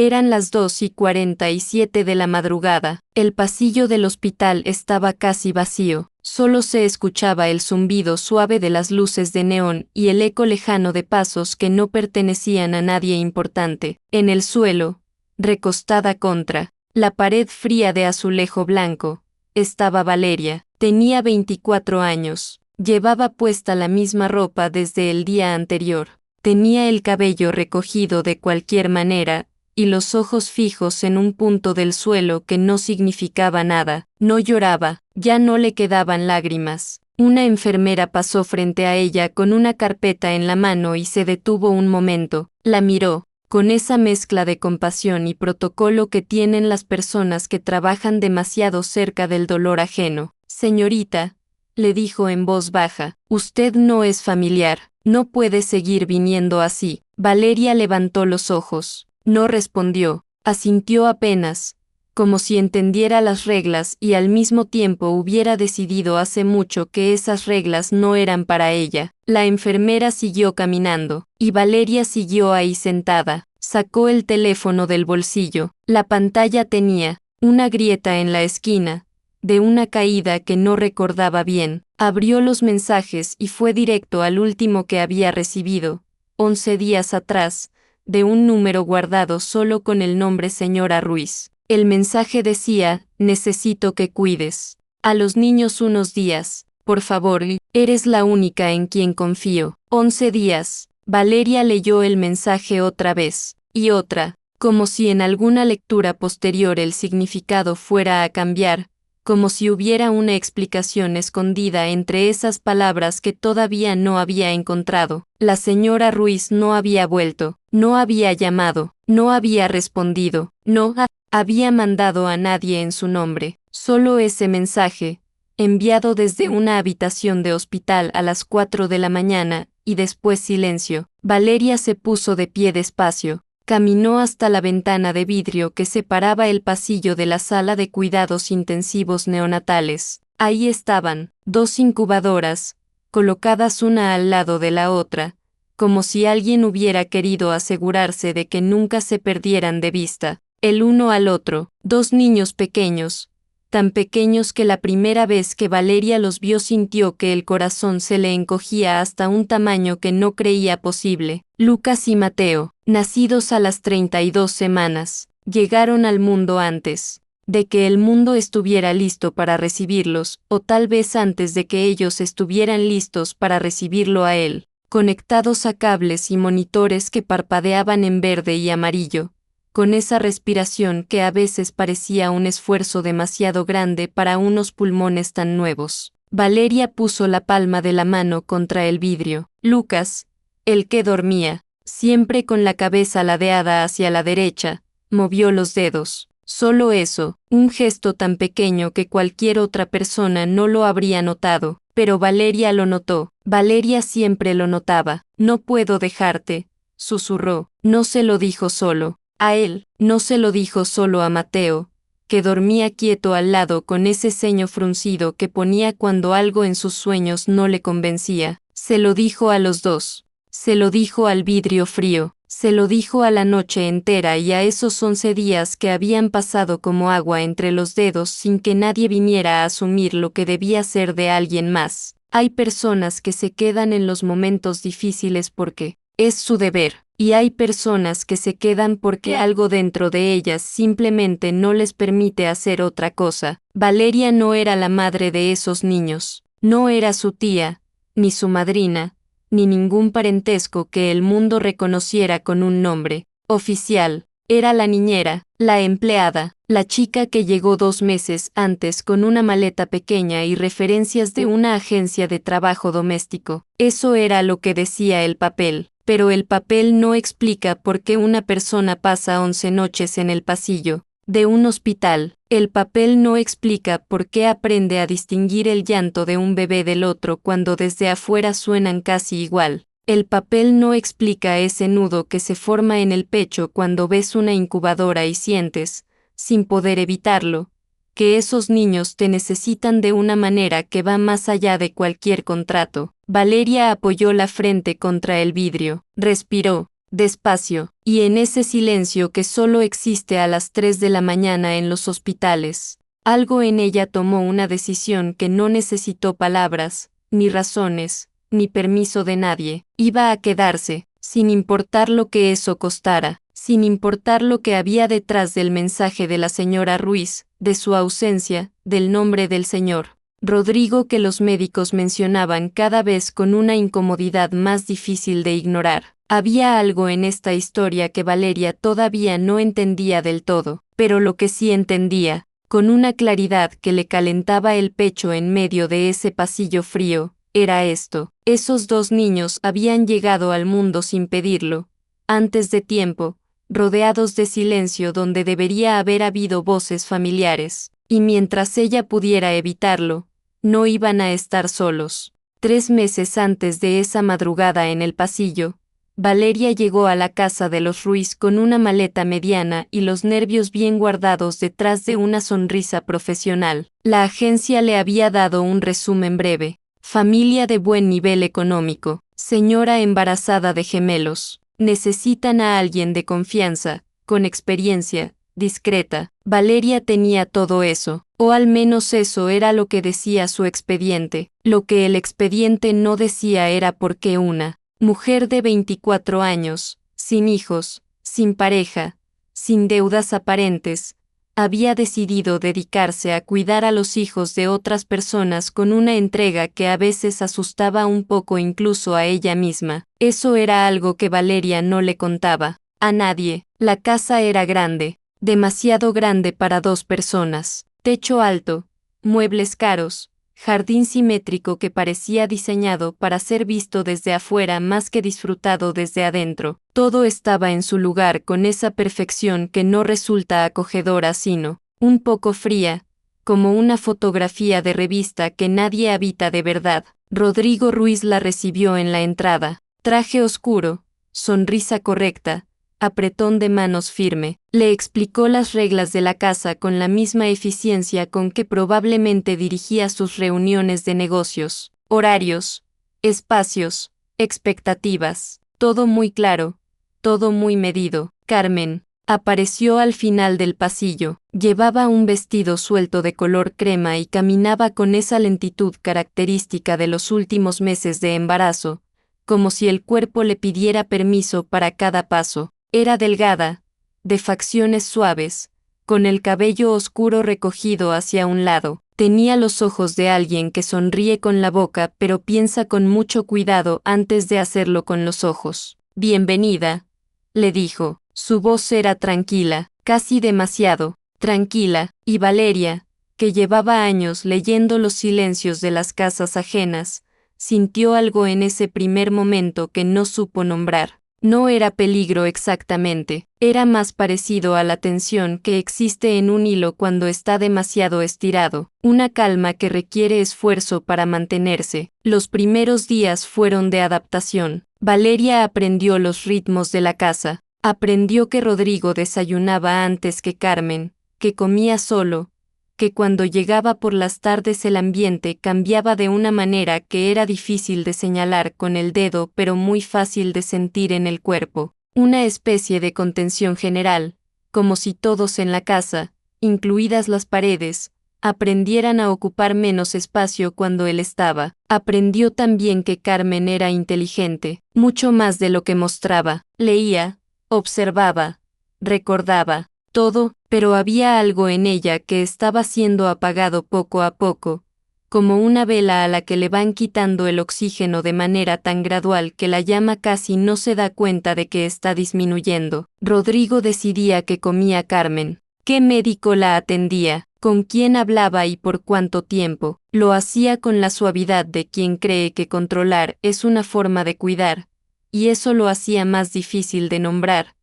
Eran las 2:47 de la madrugada. El pasillo del hospital estaba casi vacío. Solo se escuchaba el zumbido suave de las luces de neón y el eco lejano de pasos que no pertenecían a nadie importante. En el suelo, recostada contra la pared fría de azulejo blanco, estaba Valeria. Tenía 24 años. Llevaba puesta la misma ropa desde el día anterior. Tenía el cabello recogido de cualquier manera, y los ojos fijos en un punto del suelo que no significaba nada. No lloraba, ya no le quedaban lágrimas. Una enfermera pasó frente a ella con una carpeta en la mano y se detuvo un momento. La miró, con esa mezcla de compasión y protocolo que tienen las personas que trabajan demasiado cerca del dolor ajeno. Señorita, le dijo en voz baja, usted no es familiar, no puede seguir viniendo así. Valeria levantó los ojos. No respondió, asintió apenas, como si entendiera las reglas y al mismo tiempo hubiera decidido hace mucho que esas reglas no eran para ella. La enfermera siguió caminando, y Valeria siguió ahí sentada. Sacó el teléfono del bolsillo. La pantalla tenía una grieta en la esquina, de una caída que no recordaba bien. Abrió los mensajes y fue directo al último que había recibido, 11 días atrás, de un número guardado solo con el nombre señora Ruiz. El mensaje decía, necesito que cuides a los niños unos días, por favor, eres la única en quien confío. 11 días. Valeria leyó el mensaje otra vez, y otra, como si en alguna lectura posterior el significado fuera a cambiar, como si hubiera una explicación escondida entre esas palabras que todavía no había encontrado. La señora Ruiz no había vuelto, no había llamado, no había respondido, no había mandado a nadie en su nombre. Solo ese mensaje, enviado desde una habitación de hospital a las 4 de la mañana, y después silencio. Valeria se puso de pie despacio. Caminó hasta la ventana de vidrio que separaba el pasillo de la sala de cuidados intensivos neonatales. Ahí estaban, 2 incubadoras, colocadas una al lado de la otra, como si alguien hubiera querido asegurarse de que nunca se perdieran de vista, el uno al otro. 2 niños pequeños, tan pequeños que la primera vez que Valeria los vio sintió que el corazón se le encogía hasta un tamaño que no creía posible. Lucas y Mateo, nacidos a las 32 semanas, llegaron al mundo antes de que el mundo estuviera listo para recibirlos, o tal vez antes de que ellos estuvieran listos para recibirlo a él, conectados a cables y monitores que parpadeaban en verde y amarillo, con esa respiración que a veces parecía un esfuerzo demasiado grande para unos pulmones tan nuevos. Valeria puso la palma de la mano contra el vidrio. Lucas, el que dormía, siempre con la cabeza ladeada hacia la derecha, movió los dedos. Solo eso, un gesto tan pequeño que cualquier otra persona no lo habría notado, pero Valeria lo notó. Valeria siempre lo notaba. No puedo dejarte, susurró. No se lo dijo solo a él, no se lo dijo solo a Mateo, que dormía quieto al lado con ese ceño fruncido que ponía cuando algo en sus sueños no le convencía. Se lo dijo a los dos. Se lo dijo al vidrio frío. Se lo dijo a la noche entera y a esos 11 días que habían pasado como agua entre los dedos sin que nadie viniera a asumir lo que debía ser de alguien más. Hay personas que se quedan en los momentos difíciles porque es su deber, y hay personas que se quedan porque algo dentro de ellas simplemente no les permite hacer otra cosa. Valeria no era la madre de esos niños, no era su tía, ni su madrina, ni ningún parentesco que el mundo reconociera con un nombre oficial. Era la niñera, la empleada, la chica que llegó 2 meses antes con una maleta pequeña y referencias de una agencia de trabajo doméstico. Eso era lo que decía el papel. Pero el papel no explica por qué una persona pasa 11 noches en el pasillo de un hospital. El papel no explica por qué aprende a distinguir el llanto de un bebé del otro cuando desde afuera suenan casi igual. El papel no explica ese nudo que se forma en el pecho cuando ves una incubadora y sientes, sin poder evitarlo, que esos niños te necesitan de una manera que va más allá de cualquier contrato. Valeria apoyó la frente contra el vidrio, respiró, despacio, y en ese silencio que solo existe a las 3 de la mañana en los hospitales. Algo en ella tomó una decisión que no necesitó palabras, ni razones, ni permiso de nadie. Iba a quedarse, sin importar lo que eso costara, sin importar lo que había detrás del mensaje de la señora Ruiz, de su ausencia, del nombre del señor Rodrigo que los médicos mencionaban cada vez con una incomodidad más difícil de ignorar. Había algo en esta historia que Valeria todavía no entendía del todo, pero lo que sí entendía, con una claridad que le calentaba el pecho en medio de ese pasillo frío, era esto: esos dos niños habían llegado al mundo sin pedirlo, antes de tiempo, rodeados de silencio donde debería haber habido voces familiares, y mientras ella pudiera evitarlo, no iban a estar solos. 3 meses antes de esa madrugada en el pasillo, Valeria llegó a la casa de los Ruiz con una maleta mediana y los nervios bien guardados detrás de una sonrisa profesional. La agencia le había dado un resumen breve. Familia de buen nivel económico, señora embarazada de gemelos. Necesitan a alguien de confianza, con experiencia, discreta. Valeria tenía todo eso, o al menos eso era lo que decía su expediente. Lo que el expediente no decía era por qué una mujer de 24 años, sin hijos, sin pareja, sin deudas aparentes, había decidido dedicarse a cuidar a los hijos de otras personas con una entrega que a veces asustaba un poco incluso a ella misma. Eso era algo que Valeria no le contaba a nadie. La casa era grande, demasiado grande para 2 personas, techo alto, muebles caros, jardín simétrico que parecía diseñado para ser visto desde afuera más que disfrutado desde adentro. Todo estaba en su lugar con esa perfección que no resulta acogedora sino un poco fría, como una fotografía de revista que nadie habita de verdad. Rodrigo Ruiz la recibió en la entrada. Traje oscuro, sonrisa correcta, apretón de manos firme. Le explicó las reglas de la casa con la misma eficiencia con que probablemente dirigía sus reuniones de negocios. Horarios, espacios, expectativas. Todo muy claro, todo muy medido. Carmen apareció al final del pasillo. Llevaba un vestido suelto de color crema y caminaba con esa lentitud característica de los últimos meses de embarazo, como si el cuerpo le pidiera permiso para cada paso. Era delgada, de facciones suaves, con el cabello oscuro recogido hacia un lado. Tenía los ojos de alguien que sonríe con la boca pero piensa con mucho cuidado antes de hacerlo con los ojos. Bienvenida, le dijo. Su voz era tranquila, casi demasiado tranquila, y Valeria, que llevaba años leyendo los silencios de las casas ajenas, sintió algo en ese primer momento que no supo nombrar. No era peligro exactamente, era más parecido a la tensión que existe en un hilo cuando está demasiado estirado, una calma que requiere esfuerzo para mantenerse. Los primeros días fueron de adaptación. Valeria aprendió los ritmos de la casa, aprendió que Rodrigo desayunaba antes que Carmen, que comía solo, que cuando llegaba por las tardes el ambiente cambiaba de una manera que era difícil de señalar con el dedo pero muy fácil de sentir en el cuerpo, una especie de contención general, como si todos en la casa, incluidas las paredes, aprendieran a ocupar menos espacio cuando él estaba. Aprendió también que Carmen era inteligente, mucho más de lo que mostraba, leía, observaba, recordaba, todo, pero había algo en ella que estaba siendo apagado poco a poco, como una vela a la que le van quitando el oxígeno de manera tan gradual que la llama casi no se da cuenta de que está disminuyendo. Rodrigo decidía qué comía Carmen, qué médico la atendía, con quién hablaba y por cuánto tiempo. Lo hacía con la suavidad de quien cree que controlar es una forma de cuidar, y eso lo hacía más difícil de nombrar,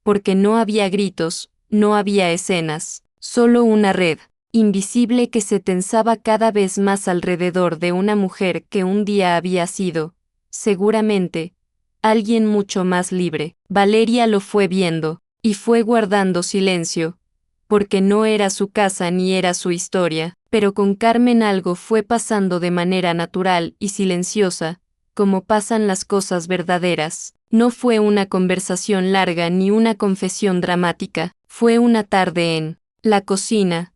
porque no había gritos, no había escenas, solo una red invisible que se tensaba cada vez más alrededor de una mujer que un día había sido, seguramente, alguien mucho más libre. Valeria lo fue viendo, y fue guardando silencio, porque no era su casa ni era su historia, pero con Carmen algo fue pasando de manera natural y silenciosa, como pasan las cosas verdaderas. No fue una conversación larga ni una confesión dramática, fue una tarde en la cocina,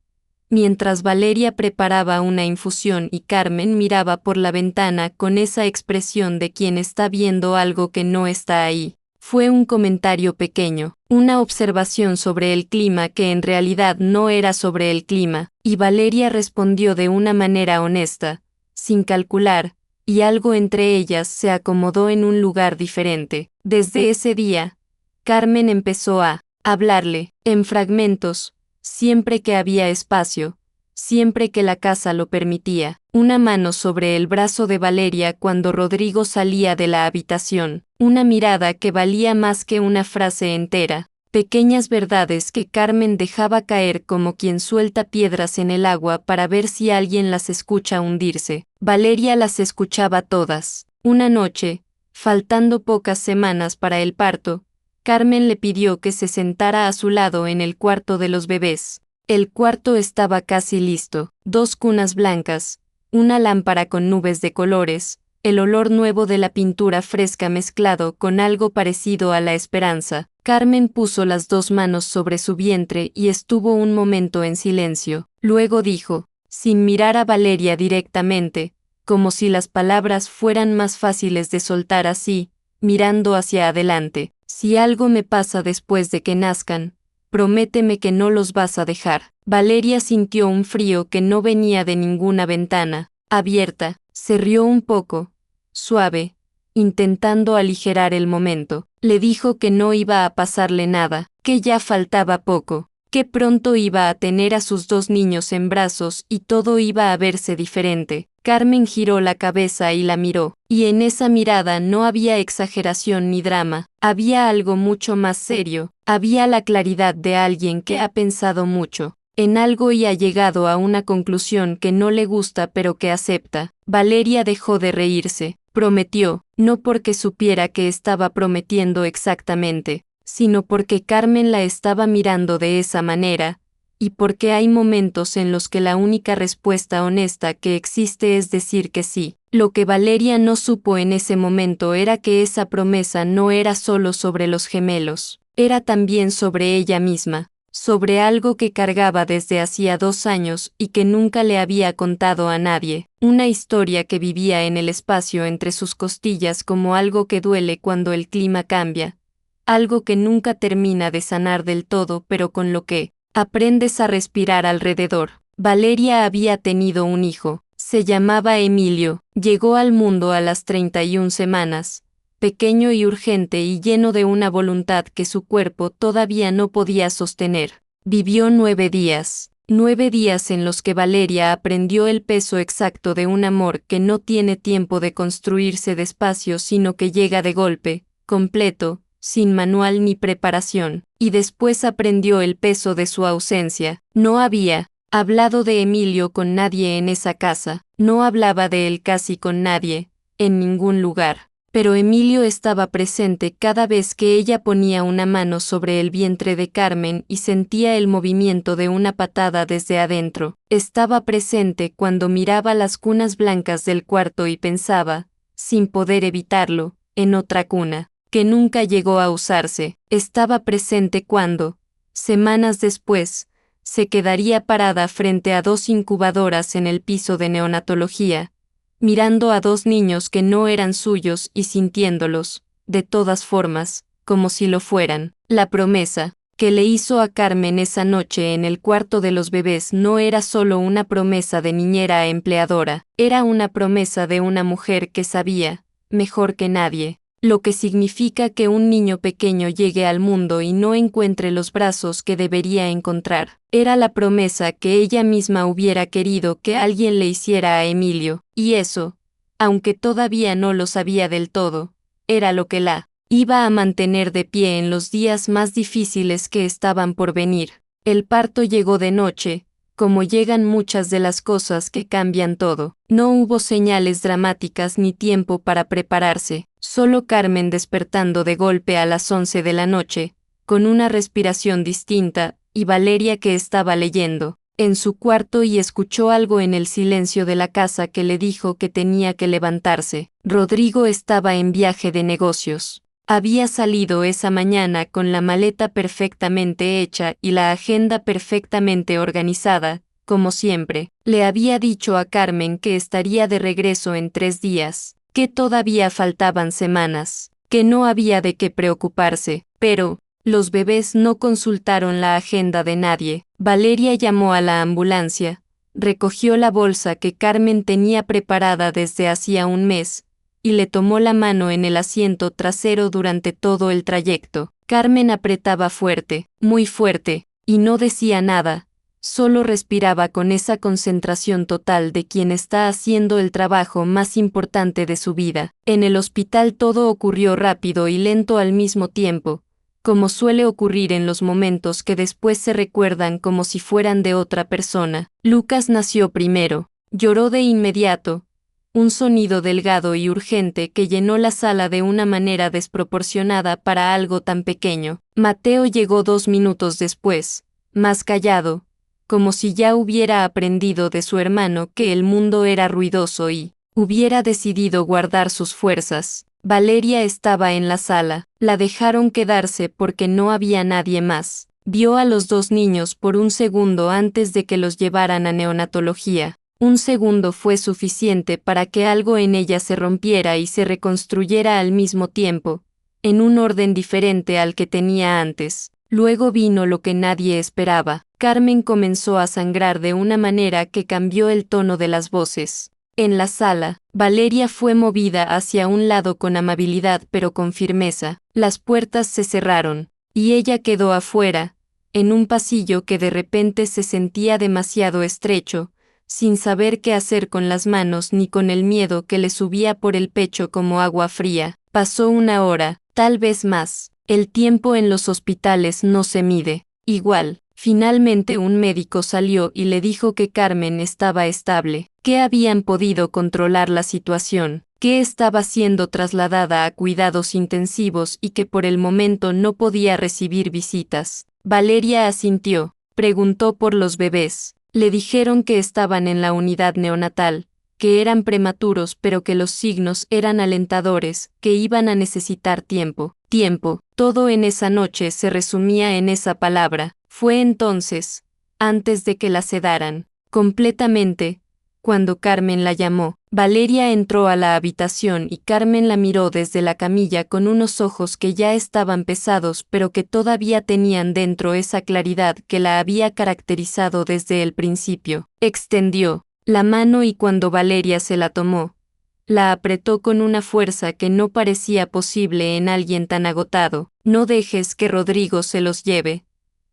mientras Valeria preparaba una infusión y Carmen miraba por la ventana con esa expresión de quien está viendo algo que no está ahí. Fue un comentario pequeño, una observación sobre el clima que en realidad no era sobre el clima, y Valeria respondió de una manera honesta, sin calcular, y algo entre ellas se acomodó en un lugar diferente. Desde ese día, Carmen empezó a hablarle, en fragmentos, siempre que había espacio, siempre que la casa lo permitía, una mano sobre el brazo de Valeria cuando Rodrigo salía de la habitación, una mirada que valía más que una frase entera, pequeñas verdades que Carmen dejaba caer como quien suelta piedras en el agua para ver si alguien las escucha hundirse. Valeria las escuchaba todas. Una noche, faltando pocas semanas para el parto, Carmen le pidió que se sentara a su lado en el cuarto de los bebés. El cuarto estaba casi listo, 2 cunas blancas, una lámpara con nubes de colores, el olor nuevo de la pintura fresca mezclado con algo parecido a la esperanza. Carmen puso las 2 manos sobre su vientre y estuvo un momento en silencio. Luego dijo, sin mirar a Valeria directamente, como si las palabras fueran más fáciles de soltar así, mirando hacia adelante, si algo me pasa después de que nazcan, prométeme que no los vas a dejar. Valeria sintió un frío que no venía de ninguna ventana abierta, se rió un poco, suave, intentando aligerar el momento. Le dijo que no iba a pasarle nada, que ya faltaba poco, que pronto iba a tener a sus 2 niños en brazos y todo iba a verse diferente. Carmen giró la cabeza y la miró, y en esa mirada no había exageración ni drama, había algo mucho más serio, había la claridad de alguien que ha pensado mucho en algo y ha llegado a una conclusión que no le gusta pero que acepta. Valeria dejó de reírse, prometió, no porque supiera que estaba prometiendo exactamente, sino porque Carmen la estaba mirando de esa manera, y porque hay momentos en los que la única respuesta honesta que existe es decir que sí. Lo que Valeria no supo en ese momento era que esa promesa no era solo sobre los gemelos, era también sobre ella misma, sobre algo que cargaba desde hacía 2 años y que nunca le había contado a nadie, una historia que vivía en el espacio entre sus costillas como algo que duele cuando el clima cambia, algo que nunca termina de sanar del todo pero con lo que aprendes a respirar alrededor. Valeria había tenido un hijo, se llamaba Emilio, llegó al mundo a las 31 semanas, pequeño y urgente y lleno de una voluntad que su cuerpo todavía no podía sostener. Vivió 9 días, 9 días en los que Valeria aprendió el peso exacto de un amor que no tiene tiempo de construirse despacio sino que llega de golpe, completo, sin manual ni preparación, y después aprendió el peso de su ausencia. No había hablado de Emilio con nadie en esa casa, no hablaba de él casi con nadie, en ningún lugar. Pero Emilio estaba presente cada vez que ella ponía una mano sobre el vientre de Carmen y sentía el movimiento de una patada desde adentro. Estaba presente cuando miraba las cunas blancas del cuarto y pensaba, sin poder evitarlo, en otra cuna, que nunca llegó a usarse. Estaba presente cuando, semanas después, se quedaría parada frente a 2 incubadoras en el piso de neonatología, mirando a 2 niños que no eran suyos y sintiéndolos, de todas formas, como si lo fueran. La promesa que le hizo a Carmen esa noche en el cuarto de los bebés no era solo una promesa de niñera a empleadora, era una promesa de una mujer que sabía, mejor que nadie, lo que significa que un niño pequeño llegue al mundo y no encuentre los brazos que debería encontrar. Era la promesa que ella misma hubiera querido que alguien le hiciera a Emilio, y eso, aunque todavía no lo sabía del todo, era lo que la iba a mantener de pie en los días más difíciles que estaban por venir. El parto llegó de noche, como llegan muchas de las cosas que cambian todo. No hubo señales dramáticas ni tiempo para prepararse, solo Carmen despertando de golpe a las 11 de la noche, con una respiración distinta, y Valeria que estaba leyendo en su cuarto y escuchó algo en el silencio de la casa que le dijo que tenía que levantarse. Rodrigo estaba en viaje de negocios. Había salido esa mañana con la maleta perfectamente hecha y la agenda perfectamente organizada, como siempre. Le había dicho a Carmen que estaría de regreso en 3 días, que todavía faltaban semanas, que no había de qué preocuparse, pero los bebés no consultaron la agenda de nadie. Valeria llamó a la ambulancia, recogió la bolsa que Carmen tenía preparada desde hacía un mes, y le tomó la mano en el asiento trasero durante todo el trayecto. Carmen apretaba fuerte, muy fuerte, y no decía nada, solo respiraba con esa concentración total de quien está haciendo el trabajo más importante de su vida. En el hospital todo ocurrió rápido y lento al mismo tiempo, como suele ocurrir en los momentos que después se recuerdan como si fueran de otra persona. Lucas nació primero, lloró de inmediato, un sonido delgado y urgente que llenó la sala de una manera desproporcionada para algo tan pequeño. Mateo llegó 2 minutos después, más callado, como si ya hubiera aprendido de su hermano que el mundo era ruidoso y hubiera decidido guardar sus fuerzas. Valeria estaba en la sala, la dejaron quedarse porque no había nadie más. Vio a los 2 niños por un segundo antes de que los llevaran a neonatología. Un segundo fue suficiente para que algo en ella se rompiera y se reconstruyera al mismo tiempo, en un orden diferente al que tenía antes. Luego vino lo que nadie esperaba. Carmen comenzó a sangrar de una manera que cambió el tono de las voces. En la sala, Valeria fue movida hacia un lado con amabilidad pero con firmeza. Las puertas se cerraron, y ella quedó afuera, en un pasillo que de repente se sentía demasiado estrecho, sin saber qué hacer con las manos ni con el miedo que le subía por el pecho como agua fría. Pasó 1 hora, tal vez más. El tiempo en los hospitales no se mide. Igual, finalmente un médico salió y le dijo que Carmen estaba estable, que habían podido controlar la situación, que estaba siendo trasladada a cuidados intensivos y que por el momento no podía recibir visitas. Valeria asintió, preguntó por los bebés. Le dijeron que estaban en la unidad neonatal, que eran prematuros pero que los signos eran alentadores, que iban a necesitar tiempo. Tiempo, todo en esa noche se resumía en esa palabra. Fue entonces, antes de que la sedaran, completamente, cuando Carmen la llamó. Valeria entró a la habitación y Carmen la miró desde la camilla con unos ojos que ya estaban pesados pero que todavía tenían dentro esa claridad que la había caracterizado desde el principio. Extendió la mano y cuando Valeria se la tomó, la apretó con una fuerza que no parecía posible en alguien tan agotado. No dejes que Rodrigo se los lleve,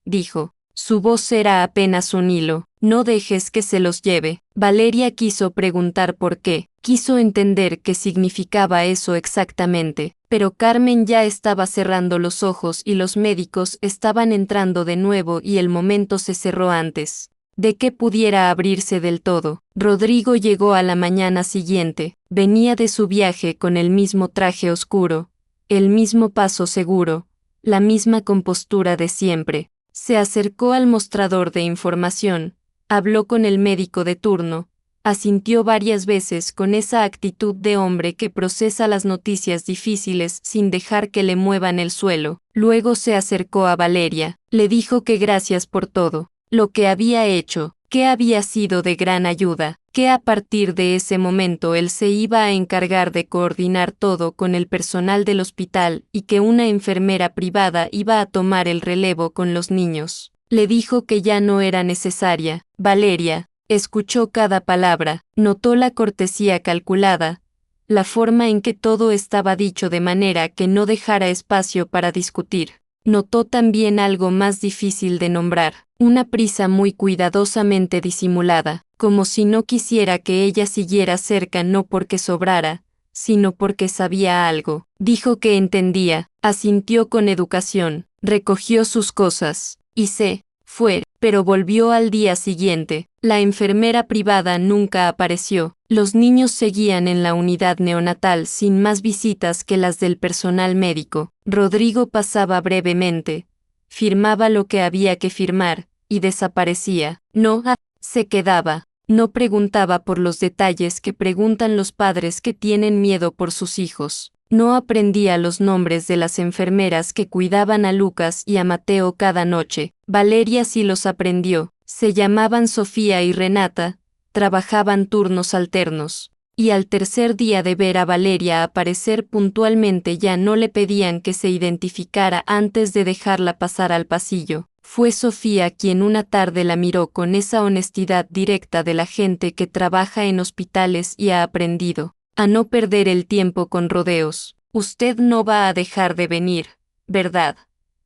dijo. Su voz era apenas un hilo. No dejes que se los lleve. Valeria quiso preguntar por qué, quiso entender qué significaba eso exactamente, pero Carmen ya estaba cerrando los ojos y los médicos estaban entrando de nuevo y el momento se cerró antes de que pudiera abrirse del todo. Rodrigo llegó a la mañana siguiente, venía de su viaje con el mismo traje oscuro, el mismo paso seguro, la misma compostura de siempre. Se acercó al mostrador de información, habló con el médico de turno, asintió varias veces con esa actitud de hombre que procesa las noticias difíciles sin dejar que le muevan el suelo. Luego se acercó a Valeria, le dijo que gracias por todo, lo que había hecho, que había sido de gran ayuda, que a partir de ese momento él se iba a encargar de coordinar todo con el personal del hospital y que una enfermera privada iba a tomar el relevo con los niños. Le dijo que ya no era necesaria. Valeria escuchó cada palabra, notó la cortesía calculada, la forma en que todo estaba dicho de manera que no dejara espacio para discutir. Notó también algo más difícil de nombrar, una prisa muy cuidadosamente disimulada, como si no quisiera que ella siguiera cerca no porque sobrara, sino porque sabía algo. Dijo que entendía, asintió con educación, recogió sus cosas, y se fue, pero volvió al día siguiente. La enfermera privada nunca apareció. Los niños seguían en la unidad neonatal sin más visitas que las del personal médico. Rodrigo pasaba brevemente, firmaba lo que había que firmar, y desaparecía. No se quedaba, no preguntaba por los detalles que preguntan los padres que tienen miedo por sus hijos. No aprendía los nombres de las enfermeras que cuidaban a Lucas y a Mateo cada noche. Valeria sí los aprendió. Se llamaban Sofía y Renata, trabajaban turnos alternos. Y al tercer día de ver a Valeria aparecer puntualmente ya no le pedían que se identificara antes de dejarla pasar al pasillo. Fue Sofía quien una tarde la miró con esa honestidad directa de la gente que trabaja en hospitales y ha aprendido a no perder el tiempo con rodeos. Usted no va a dejar de venir, ¿verdad?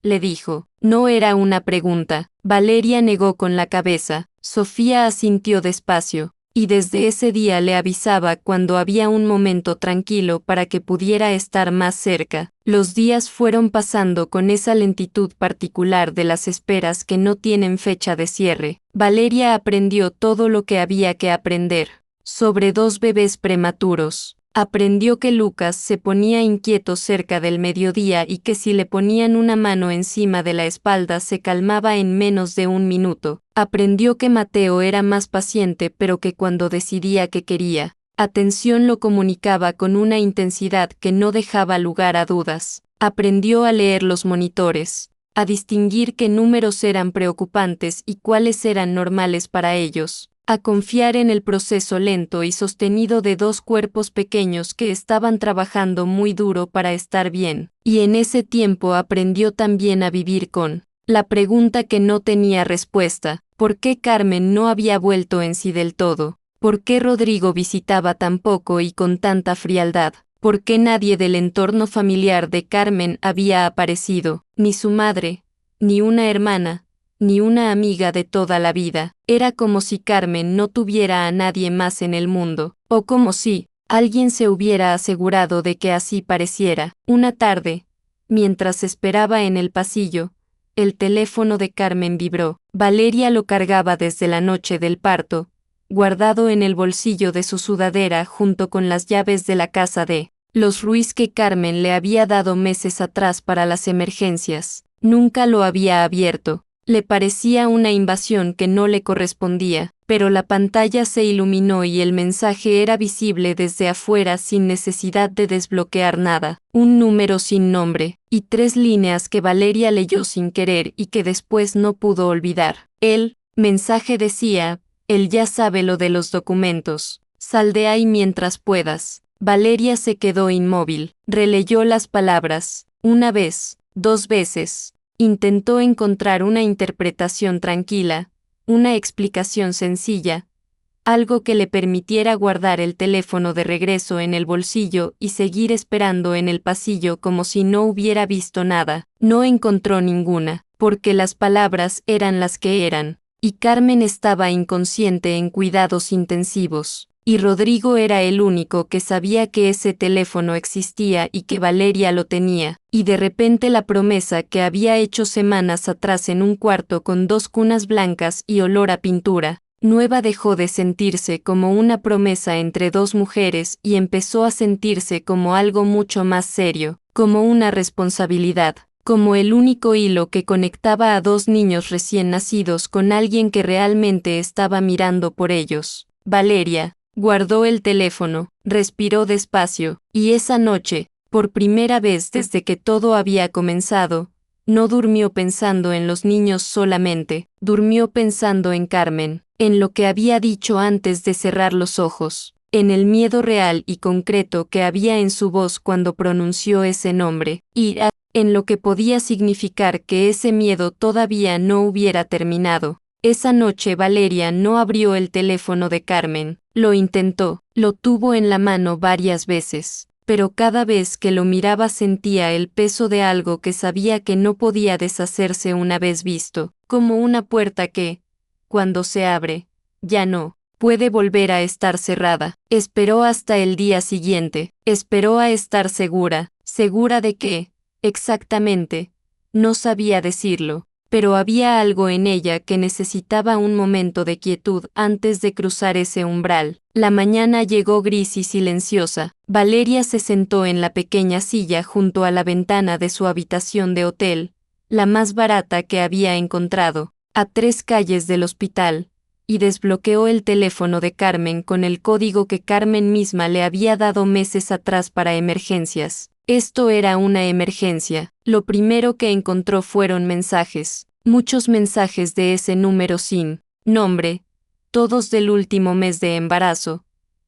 Le dijo. No era una pregunta. Valeria negó con la cabeza. Sofía asintió despacio, y desde ese día le avisaba cuando había un momento tranquilo para que pudiera estar más cerca. Los días fueron pasando con esa lentitud particular de las esperas que no tienen fecha de cierre. Valeria aprendió todo lo que había que aprender sobre 2 bebés prematuros. Aprendió que Lucas se ponía inquieto cerca del mediodía y que si le ponían una mano encima de la espalda se calmaba en menos de 1 minuto. Aprendió que Mateo era más paciente pero que cuando decidía que quería atención lo comunicaba con una intensidad que no dejaba lugar a dudas. Aprendió a leer los monitores, a distinguir qué números eran preocupantes y cuáles eran normales para ellos, a confiar en el proceso lento y sostenido de 2 cuerpos pequeños que estaban trabajando muy duro para estar bien. Y en ese tiempo aprendió también a vivir con la pregunta que no tenía respuesta: ¿por qué Carmen no había vuelto en sí del todo? ¿Por qué Rodrigo visitaba tan poco y con tanta frialdad? ¿Por qué nadie del entorno familiar de Carmen había aparecido? Ni su madre, ni una hermana, ni una amiga de toda la vida. Era como si Carmen no tuviera a nadie más en el mundo, o como si alguien se hubiera asegurado de que así pareciera. Una tarde, mientras esperaba en el pasillo, el teléfono de Carmen vibró. Valeria lo cargaba desde la noche del parto, guardado en el bolsillo de su sudadera junto con las llaves de la casa de los Ruiz que Carmen le había dado meses atrás para las emergencias. Nunca lo había abierto. Le parecía una invasión que no le correspondía, pero la pantalla se iluminó y el mensaje era visible desde afuera sin necesidad de desbloquear nada. Un número sin nombre, y 3 líneas que Valeria leyó sin querer y que después no pudo olvidar. El mensaje decía: él ya sabe lo de los documentos. Sal de ahí mientras puedas. Valeria se quedó inmóvil. Releyó las palabras. 1 vez, 2 veces. Intentó encontrar una interpretación tranquila, una explicación sencilla, algo que le permitiera guardar el teléfono de regreso en el bolsillo y seguir esperando en el pasillo como si no hubiera visto nada. No encontró ninguna, porque las palabras eran las que eran, y Carmen estaba inconsciente en cuidados intensivos. Y Rodrigo era el único que sabía que ese teléfono existía y que Valeria lo tenía, y de repente la promesa que había hecho semanas atrás en un cuarto con 2 cunas blancas y olor a pintura nueva dejó de sentirse como una promesa entre 2 mujeres y empezó a sentirse como algo mucho más serio, como una responsabilidad, como el único hilo que conectaba a 2 niños recién nacidos con alguien que realmente estaba mirando por ellos. Valeria guardó el teléfono, respiró despacio, y esa noche, por primera vez desde que todo había comenzado, no durmió pensando en los niños solamente, durmió pensando en Carmen, en lo que había dicho antes de cerrar los ojos, en el miedo real y concreto que había en su voz cuando pronunció ese nombre, y en lo que podía significar que ese miedo todavía no hubiera terminado. Esa noche Valeria no abrió el teléfono de Carmen. Lo intentó, lo tuvo en la mano varias veces, pero cada vez que lo miraba sentía el peso de algo que sabía que no podía deshacerse una vez visto, como una puerta que, cuando se abre, ya no puede volver a estar cerrada. Esperó hasta el día siguiente, esperó a estar segura, segura de que, exactamente, no sabía decirlo. Pero había algo en ella que necesitaba un momento de quietud antes de cruzar ese umbral. La mañana llegó gris y silenciosa. Valeria se sentó en la pequeña silla junto a la ventana de su habitación de hotel, la más barata que había encontrado, a 3 calles del hospital, y desbloqueó el teléfono de Carmen con el código que Carmen misma le había dado meses atrás para emergencias. Esto era una emergencia. Lo primero que encontró fueron mensajes. Muchos mensajes de ese número sin nombre, todos del último mes de embarazo,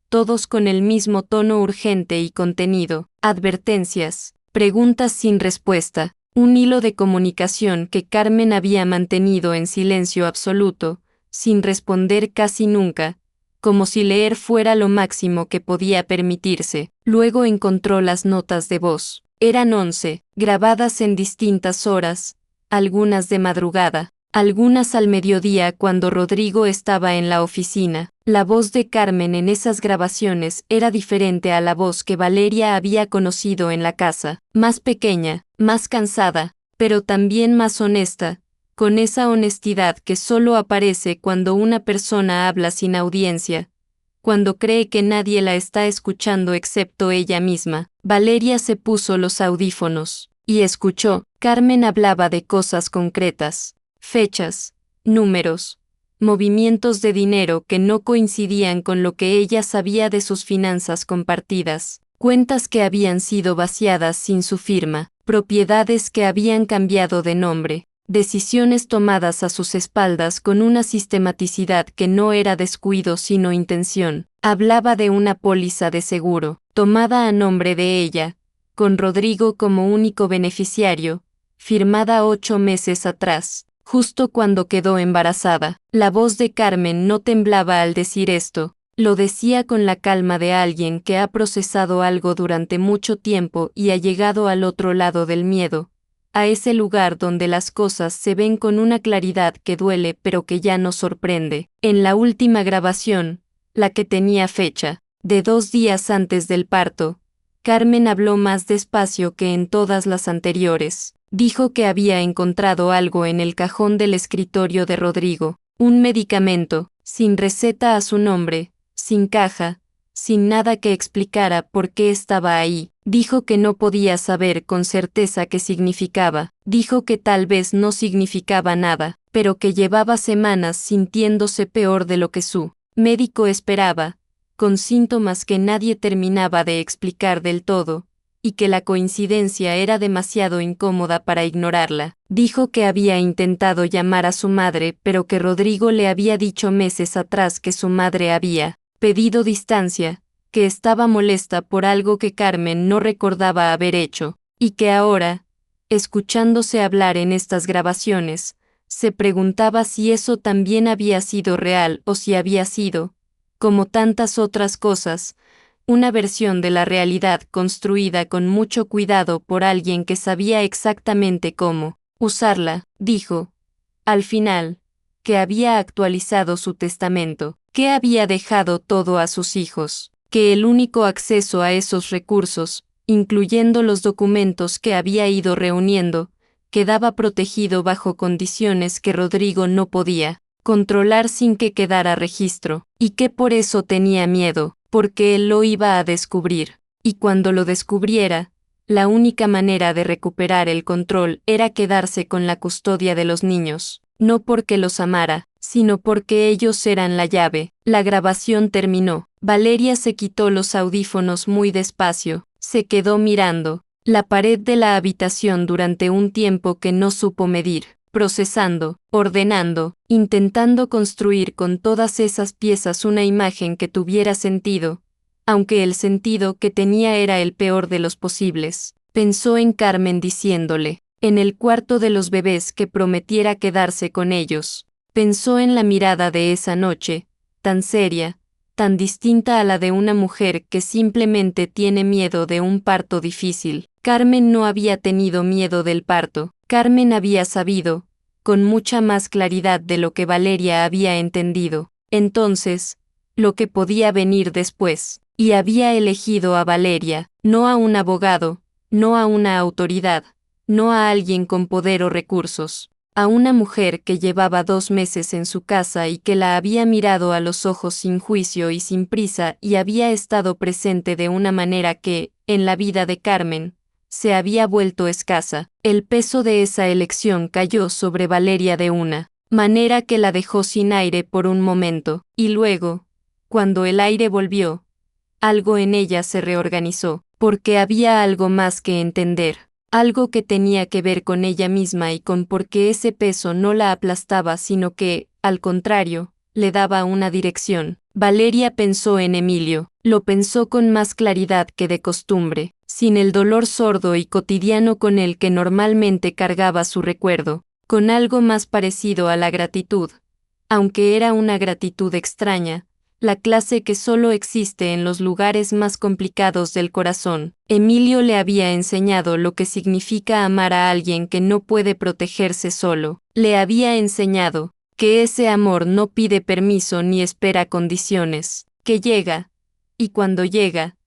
todos con el mismo tono urgente y contenido, advertencias, preguntas sin respuesta, un hilo de comunicación que Carmen había mantenido en silencio absoluto, sin responder casi nunca, como si leer fuera lo máximo que podía permitirse. Luego encontró las notas de voz. Eran 11, grabadas en distintas horas, algunas de madrugada, algunas al mediodía cuando Rodrigo estaba en la oficina. La voz de Carmen en esas grabaciones era diferente a la voz que Valeria había conocido en la casa, más pequeña, más cansada, pero también más honesta, con esa honestidad que solo aparece cuando una persona habla sin audiencia, cuando cree que nadie la está escuchando excepto ella misma. Valeria se puso los audífonos y escuchó. Carmen hablaba de cosas concretas, fechas, números, movimientos de dinero que no coincidían con lo que ella sabía de sus finanzas compartidas, cuentas que habían sido vaciadas sin su firma, propiedades que habían cambiado de nombre, decisiones tomadas a sus espaldas con una sistematicidad que no era descuido sino intención. Hablaba de una póliza de seguro, tomada a nombre de ella, con Rodrigo como único beneficiario, firmada 8 meses atrás, justo cuando quedó embarazada. La voz de Carmen no temblaba al decir esto, lo decía con la calma de alguien que ha procesado algo durante mucho tiempo y ha llegado al otro lado del miedo, a ese lugar donde las cosas se ven con una claridad que duele pero que ya no sorprende. En la última grabación, la que tenía fecha de 2 días antes del parto, Carmen habló más despacio que en todas las anteriores. Dijo que había encontrado algo en el cajón del escritorio de Rodrigo, un medicamento, sin receta a su nombre, sin caja, sin nada que explicara por qué estaba ahí. Dijo que no podía saber con certeza qué significaba. Dijo que tal vez no significaba nada, pero que llevaba semanas sintiéndose peor de lo que su médico esperaba, con síntomas que nadie terminaba de explicar del todo, y que la coincidencia era demasiado incómoda para ignorarla. Dijo que había intentado llamar a su madre, pero que Rodrigo le había dicho meses atrás que su madre había pedido distancia, que estaba molesta por algo que Carmen no recordaba haber hecho, y que ahora, escuchándose hablar en estas grabaciones, se preguntaba si eso también había sido real o si había sido, como tantas otras cosas, una versión de la realidad construida con mucho cuidado por alguien que sabía exactamente cómo usarla. Dijo, al final, que había actualizado su testamento, que había dejado todo a sus hijos, que el único acceso a esos recursos, incluyendo los documentos que había ido reuniendo, quedaba protegido bajo condiciones que Rodrigo no podía controlar sin que quedara registro, y que por eso tenía miedo, porque él lo iba a descubrir, y cuando lo descubriera, la única manera de recuperar el control era quedarse con la custodia de los niños, no porque los amara, sino porque ellos eran la llave. La grabación terminó. Valeria se quitó los audífonos muy despacio, se quedó mirando la pared de la habitación durante un tiempo que no supo medir, procesando, ordenando, intentando construir con todas esas piezas una imagen que tuviera sentido, aunque el sentido que tenía era el peor de los posibles. Pensó en Carmen diciéndole, en el cuarto de los bebés, que prometiera quedarse con ellos. Pensó en la mirada de esa noche, tan seria, tan distinta a la de una mujer que simplemente tiene miedo de un parto difícil. Carmen no había tenido miedo del parto. Carmen había sabido, con mucha más claridad de lo que Valeria había entendido, entonces, lo que podía venir después, y había elegido a Valeria, no a un abogado, no a una autoridad, no a alguien con poder o recursos, a una mujer que llevaba 2 meses en su casa y que la había mirado a los ojos sin juicio y sin prisa y había estado presente de una manera que, en la vida de Carmen, se había vuelto escasa. El peso de esa elección cayó sobre Valeria de una manera que la dejó sin aire por un momento, y luego, cuando el aire volvió, algo en ella se reorganizó. porque había algo más que entender, algo que tenía que ver con ella misma y con por qué ese peso no la aplastaba, sino que, al contrario, le daba una dirección. Valeria pensó en Emilio, lo pensó con más claridad que de costumbre, sin el dolor sordo y cotidiano con el que normalmente cargaba su recuerdo, con algo más parecido a la gratitud, aunque era una gratitud extraña, la clase que solo existe en los lugares más complicados del corazón. Emilio le había enseñado lo que significa amar a alguien que no puede protegerse solo. Le había enseñado que ese amor no pide permiso ni espera condiciones, que llega, y cuando llega,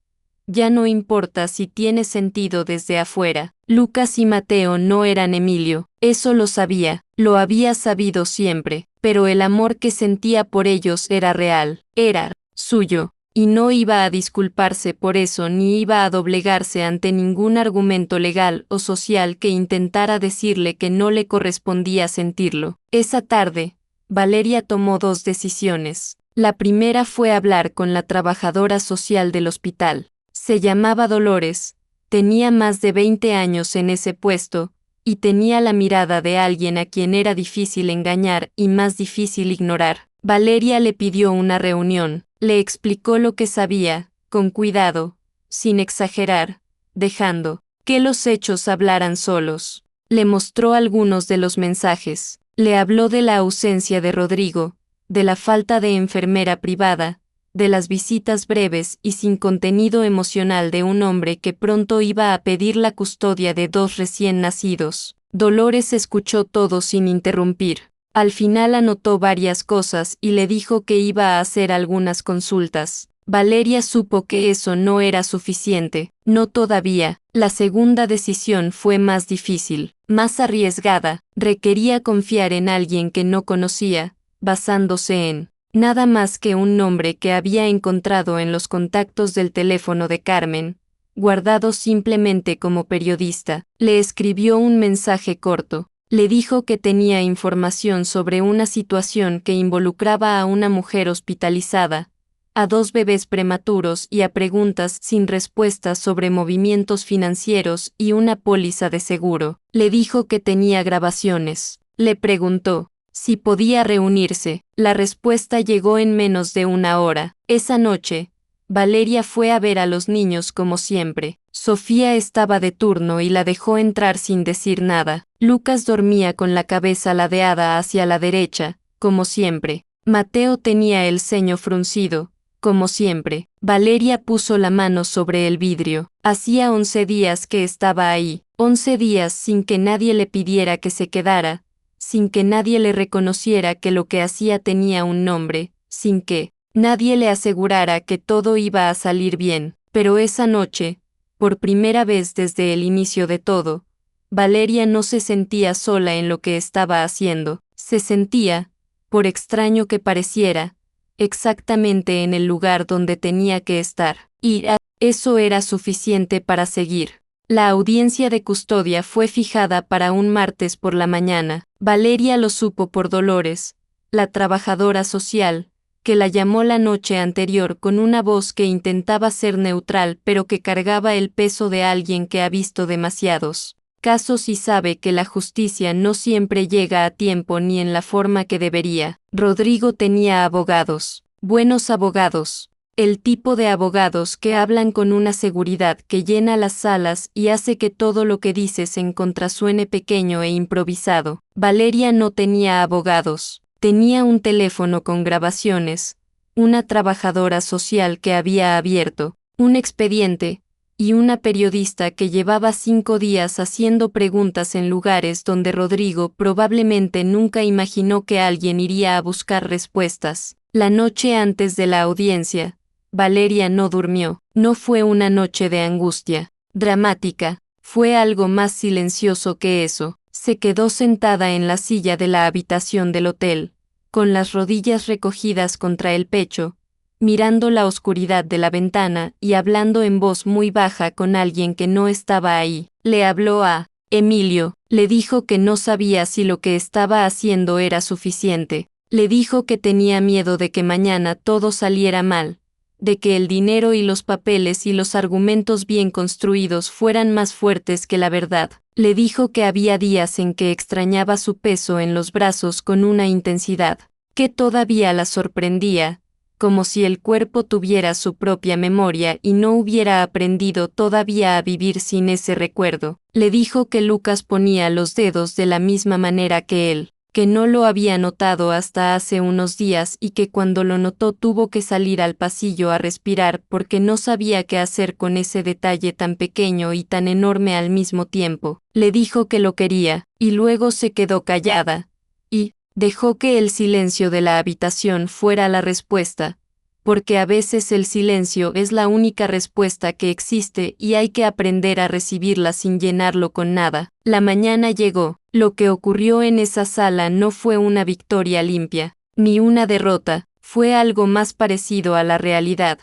ya no importa si tiene sentido desde afuera. Lucas y Mateo no eran Emilio, eso lo sabía, lo había sabido siempre, pero el amor que sentía por ellos era real, era suyo, y no iba a disculparse por eso ni iba a doblegarse ante ningún argumento legal o social que intentara decirle que no le correspondía sentirlo. Esa tarde, Valeria tomó 2 decisiones. La primera fue hablar con la trabajadora social del hospital. Se llamaba Dolores, tenía más de 20 años en ese puesto, y tenía la mirada de alguien a quien era difícil engañar y más difícil ignorar. Valeria le pidió una reunión, le explicó lo que sabía, con cuidado, sin exagerar, dejando que los hechos hablaran solos. Le mostró algunos de los mensajes, le habló de la ausencia de Rodrigo, de la falta de enfermera privada, de las visitas breves y sin contenido emocional de un hombre que pronto iba a pedir la custodia de 2 recién nacidos. Dolores escuchó todo sin interrumpir. Al final anotó varias cosas y le dijo que iba a hacer algunas consultas. Valeria supo que eso no era suficiente, no todavía. La segunda decisión fue más difícil, más arriesgada, requería confiar en alguien que no conocía, basándose en nada más que un nombre que había encontrado en los contactos del teléfono de Carmen, guardado simplemente como periodista. Le escribió un mensaje corto. Le dijo que tenía información sobre una situación que involucraba a una mujer hospitalizada, a 2 bebés prematuros y a preguntas sin respuestas sobre movimientos financieros y una póliza de seguro. Le dijo que tenía grabaciones. Le preguntó si podía reunirse. La respuesta llegó en menos de 1 hora. Esa noche, Valeria fue a ver a los niños como siempre. Sofía estaba de turno y la dejó entrar sin decir nada. Lucas dormía con la cabeza ladeada hacia la derecha, como siempre. Mateo tenía el ceño fruncido, como siempre. Valeria puso la mano sobre el vidrio. Hacía 11 días que estaba ahí, 11 días sin que nadie le pidiera que se quedara, sin que nadie le reconociera que lo que hacía tenía un nombre, sin que nadie le asegurara que todo iba a salir bien. Pero esa noche, por primera vez desde el inicio de todo, Valeria no se sentía sola en lo que estaba haciendo, se sentía, por extraño que pareciera, exactamente en el lugar donde tenía que estar, y eso era suficiente para seguir. La audiencia de custodia fue fijada para un martes por la mañana. Valeria lo supo por Dolores, la trabajadora social, que la llamó la noche anterior con una voz que intentaba ser neutral pero que cargaba el peso de alguien que ha visto demasiados casos y sabe que la justicia no siempre llega a tiempo ni en la forma que debería. Rodrigo tenía abogados, buenos abogados, el tipo de abogados que hablan con una seguridad que llena las salas y hace que todo lo que dices en contra suene pequeño e improvisado. Valeria no tenía abogados. Tenía un teléfono con grabaciones, una trabajadora social que había abierto un expediente, y una periodista que llevaba 5 días haciendo preguntas en lugares donde Rodrigo probablemente nunca imaginó que alguien iría a buscar respuestas. La noche antes de la audiencia, Valeria no durmió. No fue una noche de angustia dramática, fue algo más silencioso que eso. Se quedó sentada en la silla de la habitación del hotel, con las rodillas recogidas contra el pecho, mirando la oscuridad de la ventana y hablando en voz muy baja con alguien que no estaba ahí. Le habló a Emilio, le dijo que no sabía si lo que estaba haciendo era suficiente, le dijo que tenía miedo de que mañana todo saliera mal, de que el dinero y los papeles y los argumentos bien construidos fueran más fuertes que la verdad. Le dijo que había días en que extrañaba su peso en los brazos con una intensidad que todavía la sorprendía, como si el cuerpo tuviera su propia memoria y no hubiera aprendido todavía a vivir sin ese recuerdo. Le dijo que Lucas ponía los dedos de la misma manera que él, que no lo había notado hasta hace unos días y que cuando lo notó tuvo que salir al pasillo a respirar porque no sabía qué hacer con ese detalle tan pequeño y tan enorme al mismo tiempo. Le dijo que lo quería, y luego se quedó callada, y dejó que el silencio de la habitación fuera la respuesta, porque a veces el silencio es la única respuesta que existe y hay que aprender a recibirla sin llenarlo con nada. La mañana llegó. Lo que ocurrió en esa sala no fue una victoria limpia, ni una derrota, fue algo más parecido a la realidad,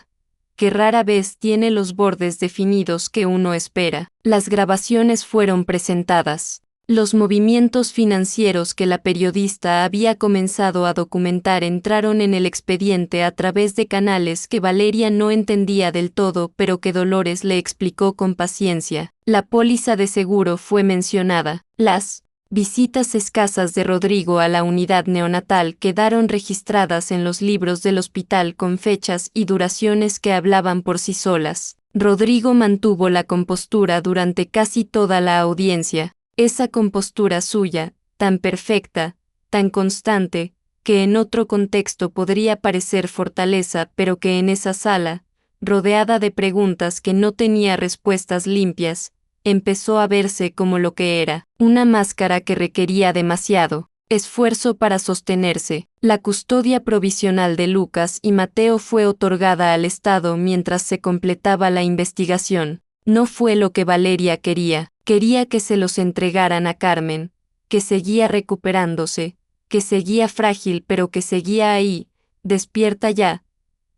que rara vez tiene los bordes definidos que uno espera. Las grabaciones fueron presentadas. Los movimientos financieros que la periodista había comenzado a documentar entraron en el expediente a través de canales que Valeria no entendía del todo, pero que Dolores le explicó con paciencia. La póliza de seguro fue mencionada. Las visitas escasas de Rodrigo a la unidad neonatal quedaron registradas en los libros del hospital con fechas y duraciones que hablaban por sí solas. Rodrigo mantuvo la compostura durante casi toda la audiencia. Esa compostura suya, tan perfecta, tan constante, que en otro contexto podría parecer fortaleza, pero que en esa sala, rodeada de preguntas que no tenía respuestas limpias, empezó a verse como lo que era, una máscara que requería demasiado esfuerzo para sostenerse. La custodia provisional de Lucas y Mateo fue otorgada al Estado mientras se completaba la investigación. No fue lo que Valeria quería. Quería que se los entregaran a Carmen, que seguía recuperándose, que seguía frágil pero que seguía ahí, despierta ya,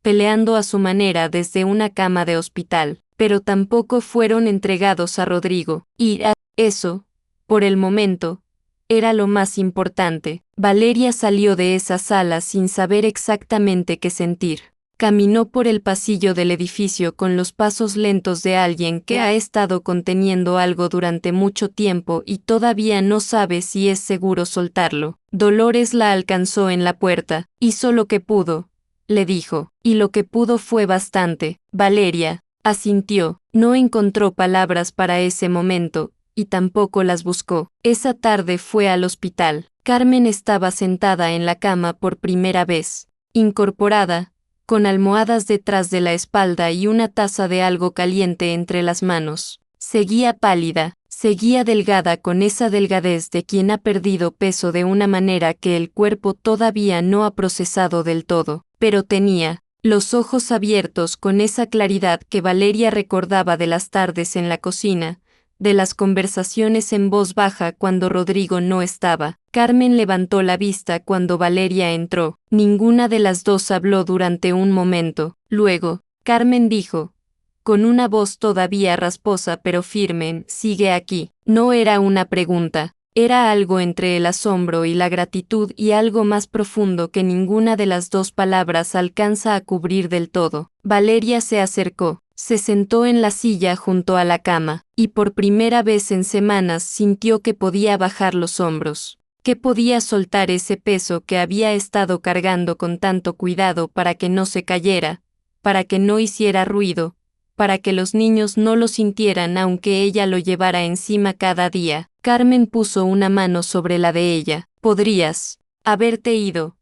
peleando a su manera desde una cama de hospital. Pero tampoco fueron entregados a Rodrigo. Y eso, por el momento, era lo más importante. Valeria salió de esa sala sin saber exactamente qué sentir. Caminó por el pasillo del edificio con los pasos lentos de alguien que ha estado conteniendo algo durante mucho tiempo y todavía no sabe si es seguro soltarlo. Dolores la alcanzó en la puerta. Hizo lo que pudo, le dijo, y lo que pudo fue bastante. Valeria asintió. No encontró palabras para ese momento, y tampoco las buscó. Esa tarde fue al hospital. Carmen estaba sentada en la cama por primera vez, incorporada, con almohadas detrás de la espalda y una taza de algo caliente entre las manos. Seguía pálida, seguía delgada con esa delgadez de quien ha perdido peso de una manera que el cuerpo todavía no ha procesado del todo, pero tenía los ojos abiertos con esa claridad que Valeria recordaba de las tardes en la cocina, de las conversaciones en voz baja cuando Rodrigo no estaba. Carmen levantó la vista cuando Valeria entró. Ninguna de las dos habló durante un momento. Luego, Carmen dijo, con una voz todavía rasposa pero firme, «Sigue aquí». No era una pregunta. Era algo entre el asombro y la gratitud y algo más profundo que ninguna de las dos palabras alcanza a cubrir del todo. Valeria se acercó. Se sentó en la silla junto a la cama, y por primera vez en semanas sintió que podía bajar los hombros, que podía soltar ese peso que había estado cargando con tanto cuidado para que no se cayera, para que no hiciera ruido, para que los niños no lo sintieran aunque ella lo llevara encima cada día. Carmen puso una mano sobre la de ella. «Podrías haberte ido»,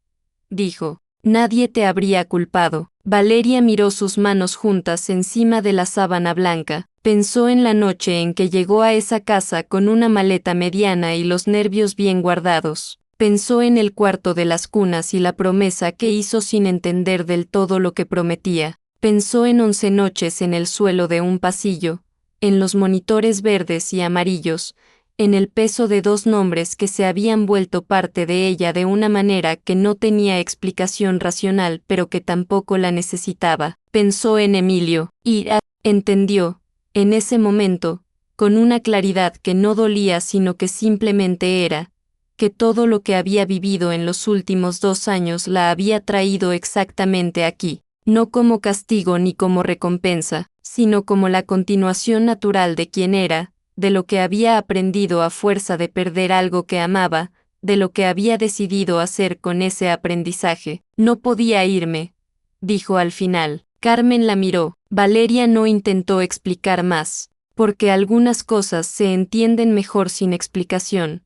dijo. «Nadie te habría culpado». Valeria miró sus manos juntas encima de la sábana blanca. Pensó en la noche en que llegó a esa casa con una maleta mediana y los nervios bien guardados. Pensó en el cuarto de las cunas y la promesa que hizo sin entender del todo lo que prometía. Pensó en 11 noches en el suelo de un pasillo, en los monitores verdes y amarillos, en el peso de 2 nombres que se habían vuelto parte de ella de una manera que no tenía explicación racional pero que tampoco la necesitaba. Pensó en Emilio, y entendió, en ese momento, con una claridad que no dolía sino que simplemente era, que todo lo que había vivido en los últimos 2 años la había traído exactamente aquí. no como castigo ni como recompensa, sino como la continuación natural de quien era, de lo que había aprendido a fuerza de perder algo que amaba, de lo que había decidido hacer con ese aprendizaje. No podía irme, dijo al final. Carmen la miró. Valeria no intentó explicar más, porque algunas cosas se entienden mejor sin explicación,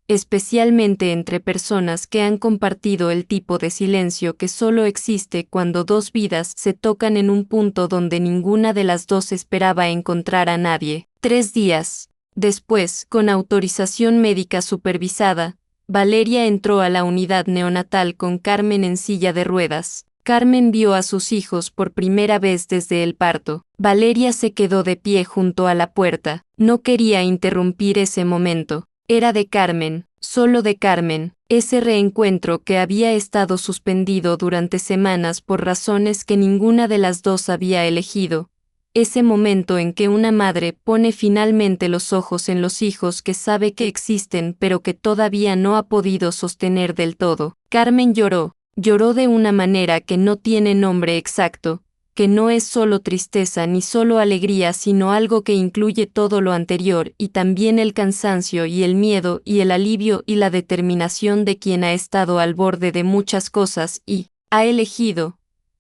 especialmente entre personas que han compartido el tipo de silencio que solo existe cuando dos vidas se tocan en un punto donde ninguna de las dos esperaba encontrar a nadie. 3 días después, con autorización médica supervisada, Valeria entró a la unidad neonatal con Carmen en silla de ruedas. Carmen vio a sus hijos por primera vez desde el parto. Valeria se quedó de pie junto a la puerta. No quería interrumpir ese momento. Era de Carmen, solo de Carmen, ese reencuentro que había estado suspendido durante semanas por razones que ninguna de las dos había elegido. Ese momento en que una madre pone finalmente los ojos en los hijos que sabe que existen pero que todavía no ha podido sostener del todo. Carmen lloró. Lloró de una manera que no tiene nombre exacto, que no es solo tristeza ni solo alegría, sino algo que incluye todo lo anterior y también el cansancio y el miedo y el alivio y la determinación de quien ha estado al borde de muchas cosas y ha elegido,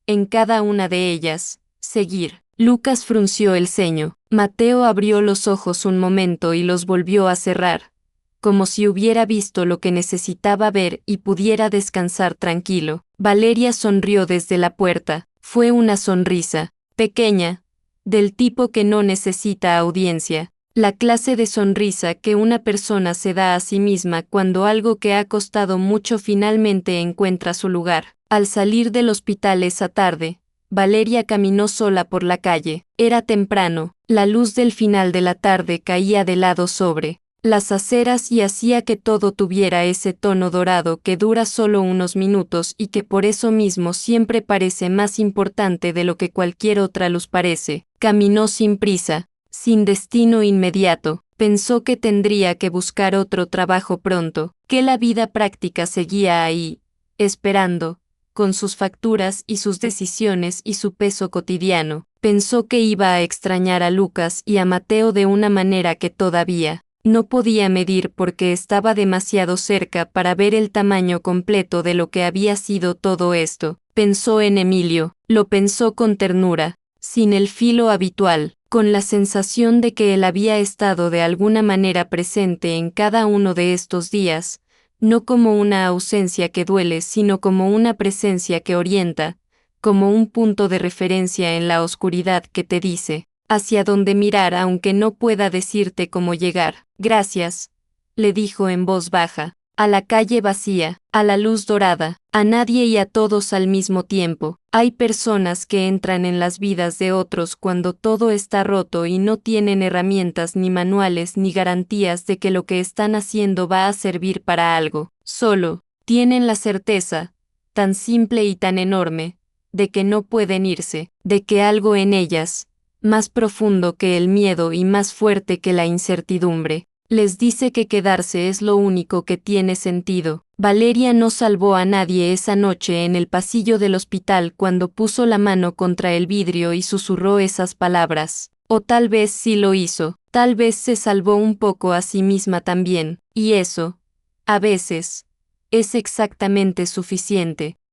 en cada una de ellas, seguir. Lucas frunció el ceño. Mateo abrió los ojos un momento y los volvió a cerrar, como si hubiera visto lo que necesitaba ver y pudiera descansar tranquilo. Valeria sonrió desde la puerta. Fue una sonrisa, pequeña, del tipo que no necesita audiencia, la clase de sonrisa que una persona se da a sí misma cuando algo que ha costado mucho finalmente encuentra su lugar. Al salir del hospital esa tarde, Valeria caminó sola por la calle. Era temprano, la luz del final de la tarde caía de lado sobre las aceras y hacía que todo tuviera ese tono dorado que dura solo unos minutos y que por eso mismo siempre parece más importante de lo que cualquier otra luz parece. Caminó sin prisa, sin destino inmediato. Pensó que tendría que buscar otro trabajo pronto, que la vida práctica seguía ahí, esperando, con sus facturas y sus decisiones y su peso cotidiano. Pensó que iba a extrañar a Lucas y a Mateo de una manera que todavía no podía medir porque estaba demasiado cerca para ver el tamaño completo de lo que había sido todo esto. Pensó en Emilio, lo pensó con ternura, sin el filo habitual, con la sensación de que él había estado de alguna manera presente en cada uno de estos días, no como una ausencia que duele, sino como una presencia que orienta, como un punto de referencia en la oscuridad que te dice hacia dónde mirar aunque no pueda decirte cómo llegar. Gracias, le dijo en voz baja, a la calle vacía, a la luz dorada, a nadie y a todos al mismo tiempo. Hay personas que entran en las vidas de otros cuando todo está roto y no tienen herramientas ni manuales ni garantías de que lo que están haciendo va a servir para algo. Solo tienen la certeza, tan simple y tan enorme, de que no pueden irse, de que algo en ellas, más profundo que el miedo y más fuerte que la incertidumbre, les dice que quedarse es lo único que tiene sentido. Valeria no salvó a nadie esa noche en el pasillo del hospital cuando puso la mano contra el vidrio y susurró esas palabras. O tal vez sí lo hizo, tal vez se salvó un poco a sí misma también, y eso, a veces, es exactamente suficiente.